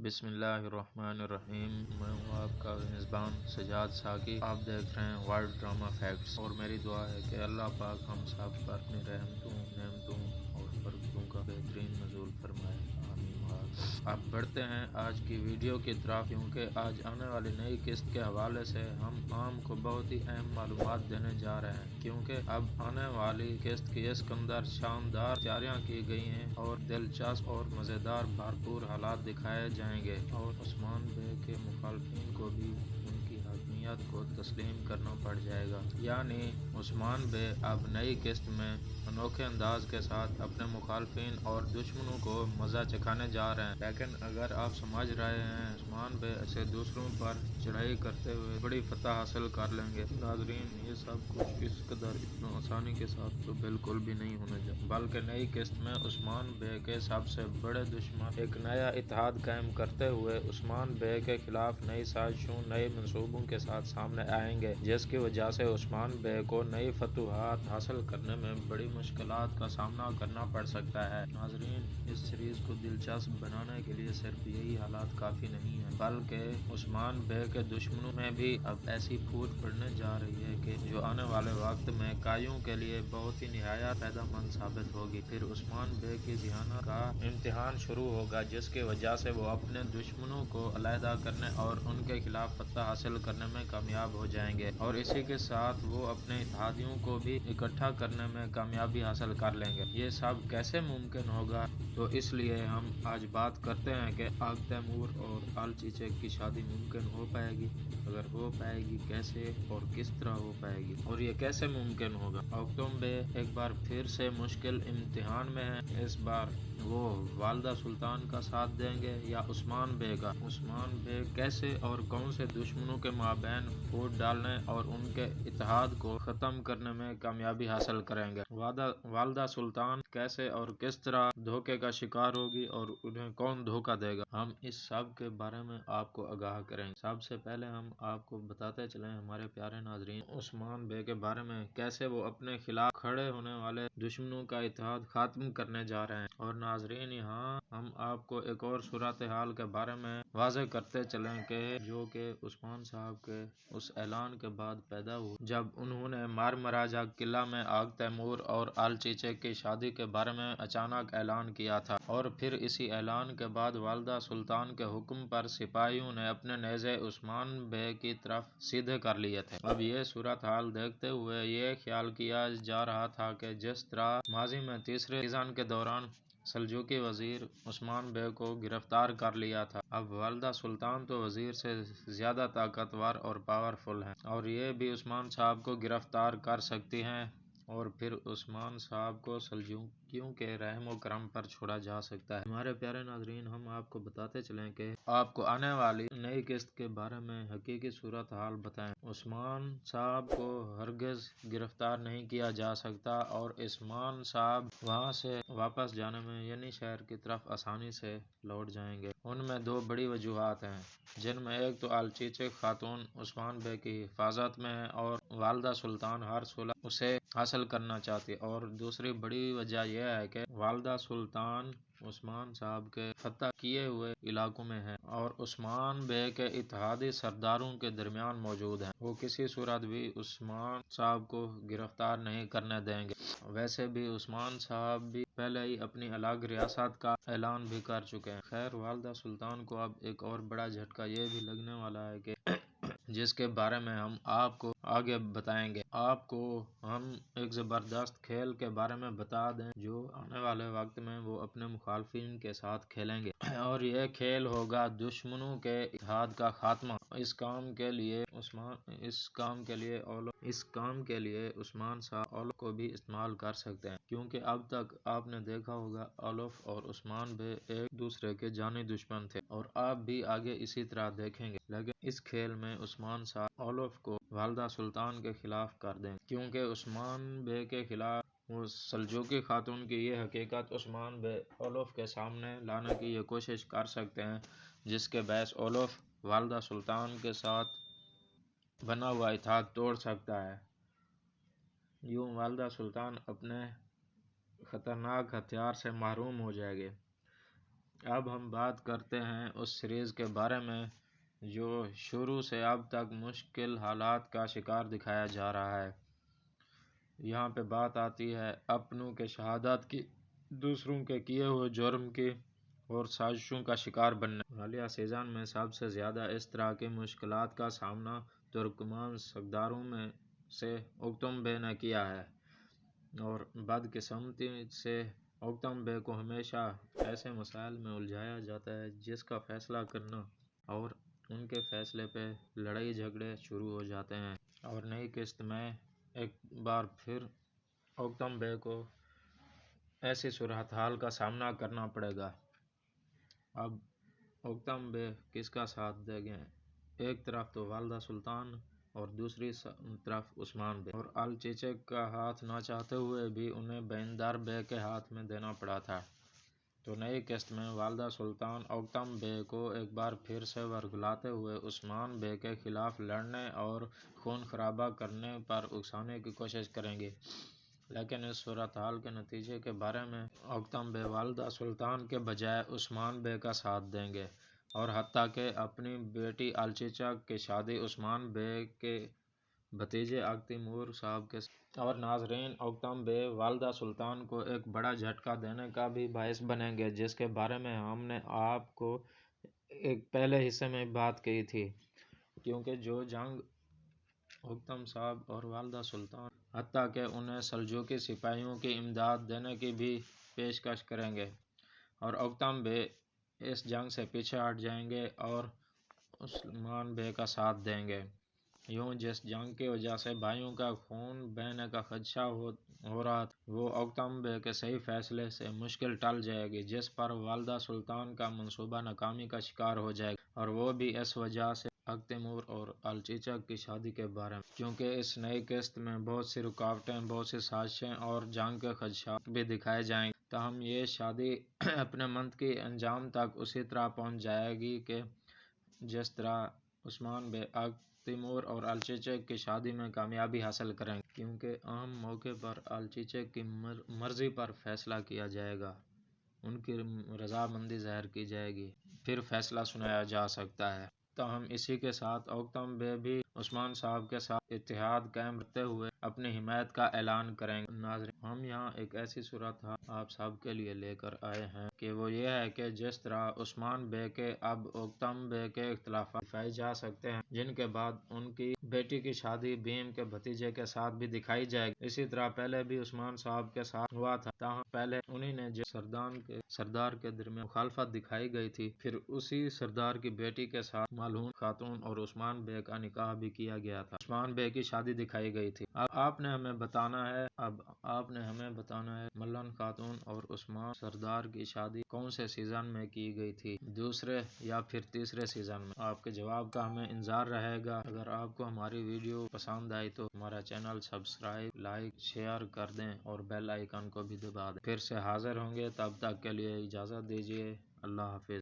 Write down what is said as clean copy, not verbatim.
بسم اللہ الرحمن الرحیم۔ میں ہوں آپ کا میزبان سجاد ساقی۔ آپ دیکھ رہے ہیں ورلڈ ڈرامہ فیکٹس، اور میری دعا ہے کہ اللہ پاک ہم سب پر اپنی رحمتوں، نعمتوں اور برکتوں کا بہترین نزول فرمائے، آمین۔ اب بڑھتے ہیں آج کی ویڈیو کی طرف، کیونکہ آج آنے والی نئی قسط کے حوالے سے ہم عام کو بہت ہی اہم معلومات دینے جا رہے ہیں، کیونکہ اب آنے والی قسط کی اس کے اندر شاندار تیاریاں کی گئی ہیں اور دلچسپ اور مزیدار بھرپور حالات دکھائے جائیں گے، اور عثمان بے کے مخالفین کو بھی ان کی حاکمیت کو تسلیم کرنا پڑ جائے گا۔ یعنی عثمان بے اب نئی قسط میں انوکھے انداز کے ساتھ اپنے مخالفین اور دشمنوں کو مزہ چکھانے جا رہے ہیں، لیکن اگر آپ سمجھ رہے ہیں عثمان بے اسے دوسروں پر چڑھائی کرتے ہوئے بڑی فتح حاصل کر لیں گے، ناظرین یہ سب کچھ اس قدر اتنا آسانی کے ساتھ تو بالکل بھی نہیں ہونے جا، بلکہ نئی قسط میں عثمان بے کے سب سے بڑے دشمن ایک نیا اتحاد قائم کرتے ہوئے عثمان بے کے خلاف نئی سازشوں، نئے منصوبوں کے ساتھ سامنے آئیں گے، جس کی وجہ سے عثمان بے کو نئی فتوحات حاصل کرنے میں بڑی مشکلات کا سامنا کرنا پڑ سکتا ہے۔ ناظرین اس سیریز کو دلچسپ بنانے کے لیے صرف یہی حالات کافی نہیں ہیں، بلکہ عثمان بے کے دشمنوں میں بھی اب ایسی پھوٹ پڑنے جا رہی ہے کہ جو آنے والے وقت میں کائیوں کے لیے بہت ہی نہایت فائدہ مند ثابت ہوگی۔ پھر عثمان بے کی ذہانت کا امتحان شروع ہوگا، جس کی وجہ سے وہ اپنے دشمنوں کو علیحدہ کرنے اور ان کے خلاف فتح حاصل کرنے میں کامیاب ہو جائیں گے، اور اسی کے ساتھ وہ اپنے اتحادیوں کو بھی اکٹھا کرنے میں کامیابی حاصل کر لیں گے۔ یہ سب کیسے ممکن ہوگا؟ تو اس لیے ہم آج بات کرتے ہیں کہ آغا تیمور اور الچیچک کی شادی ممکن ہو پائے گی؟ اگر ہو پائے گی کیسے اور کس طرح ہو پائے گی، اور یہ کیسے ممکن ہوگا؟ آغا بے ایک بار پھر سے مشکل امتحان میں ہیں۔ اس بار وہ والدہ سلطان کا ساتھ دیں گے یا عثمان بے کا؟ عثمان بے کیسے اور کون سے دشمنوں کے مابین پھوٹ ڈالنے اور ان کے اتحاد کو ختم کرنے میں کامیابی حاصل کریں گے؟ والدہ سلطان کیسے اور کس طرح دھوکے کا شکار ہوگی اور انہیں کون دھوکہ دے گا؟ ہم اس سب کے بارے میں آپ کو آگاہ کریں گے۔ سب سے پہلے ہم آپ کو بتاتے چلیں ہمارے پیارے ناظرین، عثمان بے کے بارے میں کیسے وہ اپنے خلاف کھڑے ہونے والے دشمنوں کا اتحاد ختم کرنے جا رہے ہیں۔ اور ناظرین یہاں ہم آپ کو ایک اور صورتحال کے بارے میں واضح کرتے چلیں کہ جو کہ عثمان صاحب کے اس اعلان کے بعد پیدا ہوا جب انہوں نے مارمراجہ قلعہ میں آغا تیمور اور الچیچک کی شادی کے بارے میں اچانک اعلان کیا تھا، اور پھر اسی اعلان کے بعد والدہ سلطان کے حکم پر سپاہیوں نے اپنے نیزے عثمان بے کی طرف سیدھے کر لیے تھے۔ اب یہ صورتحال دیکھتے ہوئے یہ خیال کیا جا رہا تھا کہ جس طرح ماضی میں تیسرے سیزن کے دوران سلجوقی وزیر عثمان بے کو گرفتار کر لیا تھا، اب والدہ سلطان تو وزیر سے زیادہ طاقتور اور پاورفل ہیں، اور یہ بھی عثمان صاحب کو گرفتار کر سکتی ہیں، اور پھر عثمان صاحب کو سلجوقیوں کے رحم و کرم پر چھوڑا جا سکتا ہے۔ ہمارے پیارے ناظرین ہم آپ کو بتاتے چلیں کہ آپ کو آنے والی نئی قسط کے بارے میں حقیقی صورتحال بتائیں۔ عثمان صاحب کو ہرگز گرفتار نہیں کیا جا سکتا، اور عثمان صاحب وہاں سے واپس جانے میں یعنی شہر کی طرف آسانی سے لوٹ جائیں گے۔ ان میں دو بڑی وجوہات ہیں، جن میں ایک تو الچیچک خاتون عثمان بے کی حفاظت میں ہے اور والدہ سلطان ہر صورت اسے حاصل کرنا چاہتی ہے، اور دوسری بڑی وجہ یہ ہے کہ والدہ سلطان عثمان صاحب کے فتح کیے ہوئے علاقوں میں ہیں اور عثمان بے کے اتحادی سرداروں کے درمیان موجود ہیں۔ وہ کسی صورت بھی عثمان صاحب کو گرفتار نہیں کرنے دیں گے۔ ویسے بھی عثمان صاحب بھی پہلے ہی اپنی الگ ریاست کا اعلان بھی کر چکے ہیں۔ خیر والدہ سلطان کو اب ایک اور بڑا جھٹکا یہ بھی لگنے والا ہے کہ جس کے بارے میں ہم آپ کو آگے بتائیں گے۔ آپ کو ہم ایک زبردست کھیل کے بارے میں بتا دیں جو آنے والے وقت میں وہ اپنے مخالفین کے ساتھ کھیلیں گے، اور یہ کھیل ہوگا دشمنوں کے اتحاد کا خاتمہ۔ اس کام کے لیے عثمان صاحب اولف کو بھی استعمال کر سکتے ہیں، کیونکہ اب تک آپ نے دیکھا ہوگا اولف اور عثمان بے ایک دوسرے کے جانی دشمن تھے، اور آپ بھی آگے اسی طرح دیکھیں گے، لیکن اس کھیل میں عثمان صاحب اولف کو والدہ سلطان کے خلاف کر دیں گے، کیونکہ عثمان بے کے خلاف وہ سلجوقی خاتون کی یہ حقیقت عثمان بے اولف کے سامنے لانے کی یہ کوشش کر سکتے ہیں، جس کے باعث اولف والدہ سلطان کے ساتھ بنا ہوا اتحاد توڑ سکتا ہے۔ یوں والدہ سلطان اپنے خطرناک ہتھیار سے محروم ہو جائے گے۔ اب ہم بات کرتے ہیں اس سیریز کے بارے میں جو شروع سے اب تک مشکل حالات کا شکار دکھایا جا رہا ہے۔ یہاں پہ بات آتی ہے اپنوں کے شہادت کی، دوسروں کے کیے ہوئے جرم کی اور سازشوں کا شکار بننے۔ حالیہ سیزن میں سب سے زیادہ اس طرح کی مشکلات کا سامنا ترکمان سرداروں میں سے اوکتم بے نے کیا ہے، اور بدقسمتی سے اوکتم بے کو ہمیشہ ایسے مسائل میں الجھایا جاتا ہے جس کا فیصلہ کرنا اور ان کے فیصلے پہ لڑائی جھگڑے شروع ہو جاتے ہیں، اور نئی قسط میں ایک بار پھر اوکتم بے کو ایسی صورتحال کا سامنا کرنا پڑے گا۔ اب اوکتم بے کس کا ساتھ دیں گے؟ ایک طرف تو والدہ سلطان اور دوسری طرف عثمان بے، اور الچیچک کا ہاتھ نہ چاہتے ہوئے بھی انہیں بیندار بے کے ہاتھ میں دینا پڑا تھا۔ تو نئی قسط میں والدہ سلطان اوکتم بے کو ایک بار پھر سے ورگلاتے ہوئے عثمان بے کے خلاف لڑنے اور خون خرابہ کرنے پر اکسانے کی کوشش کریں گے، لیکن اس صورتحال کے نتیجے کے بارے میں اوکتم بے والدہ سلطان کے بجائے عثمان بے کا ساتھ دیں گے، اور حتیٰ کہ اپنی بیٹی الچیچک کی شادی عثمان بے کے بھتیجے اک تیمور صاحب کے ساتھ۔ اور ناظرین، اوکتم بے والدہ سلطان کو ایک بڑا جھٹکا دینے کا بھی باعث بنیں گے، جس کے بارے میں ہم نے آپ کو ایک پہلے حصے میں بات کی تھی، کیونکہ جو جنگ اوکتم صاحب اور والدہ سلطان حتیٰ کہ انہیں سلجوقی سپاہیوں کی امداد دینے کی بھی پیشکش کریں گے، اور اوکتم بے اس جنگ سے پیچھے ہٹ جائیں گے اور عثمان بے کا ساتھ دیں گے۔ یوں جس جنگ کی وجہ سے بھائیوں کا خون بہنے کا خدشہ ہو رہا تھا، وہ اوکتم بے کے صحیح فیصلے سے مشکل ٹل جائے گی، جس پر والدہ سلطان کا منصوبہ ناکامی کا شکار ہو جائے گا، اور وہ بھی اس وجہ سے اک تیمور اور الچیچک کی شادی کے بارے میں، کیونکہ اس نئی قسط میں بہت سی رکاوٹیں، بہت سی سازشیں اور جنگ کے خدشات بھی دکھائے جائیں گے۔ تاہم یہ شادی اپنے منطقی انجام تک اسی طرح پہنچ جائے گی کہ جس طرح عثمان بے اک تیمور اور الچیچک کی شادی میں کامیابی حاصل کریں گے، کیونکہ اہم موقع پر الچیچک کی مرضی پر فیصلہ کیا جائے گا، ان کی رضامندی ظاہر کی جائے گی، پھر فیصلہ سنایا جا سکتا ہے۔ تاہم اسی کے ساتھ اوکتم بے بھی عثمان صاحب کے ساتھ اتحاد قائم رکھتے ہوئے اپنی حمایت کا اعلان کریں گے۔ ناظرین، ہم یہاں ایک ایسی صورتحال آپ سب کے لیے لے کر آئے ہیں کہ وہ یہ ہے کہ جس طرح عثمان بے کے اب اوکتم بے کے اختلافات دکھائے جا سکتے ہیں، جن کے بعد ان کی بیٹی کی شادی بھیم کے بھتیجے کے ساتھ بھی دکھائی جائے گی، اسی طرح پہلے بھی عثمان صاحب کے ساتھ ہوا تھا، تاہم پہلے انہی نے جس سردار کے درمیان مخالفت دکھائی گئی تھی، پھر اسی سردار کی بیٹی کے ساتھ ملعون خاتون اور عثمان بے کا نکاح بھی کیا گیا تھا، عثمان بے کی شادی دکھائی گئی تھی۔ اب آپ نے ہمیں بتانا ہے ملعون خاتون اور عثمان سردار کی شادی کون سے سیزن میں کی گئی تھی، دوسرے یا پھر تیسرے سیزن میں؟ آپ کے جواب کا ہمیں انتظار رہے گا۔ اگر آپ کو ہماری ویڈیو پسند آئی تو ہمارا چینل سبسکرائب، لائک، شیئر کر دیں اور بیل آئیکن کو بھی دبا دیں۔ پھر سے حاضر ہوں گے، تب تک کے لیے اجازت دیجیے۔ اللہ حافظ۔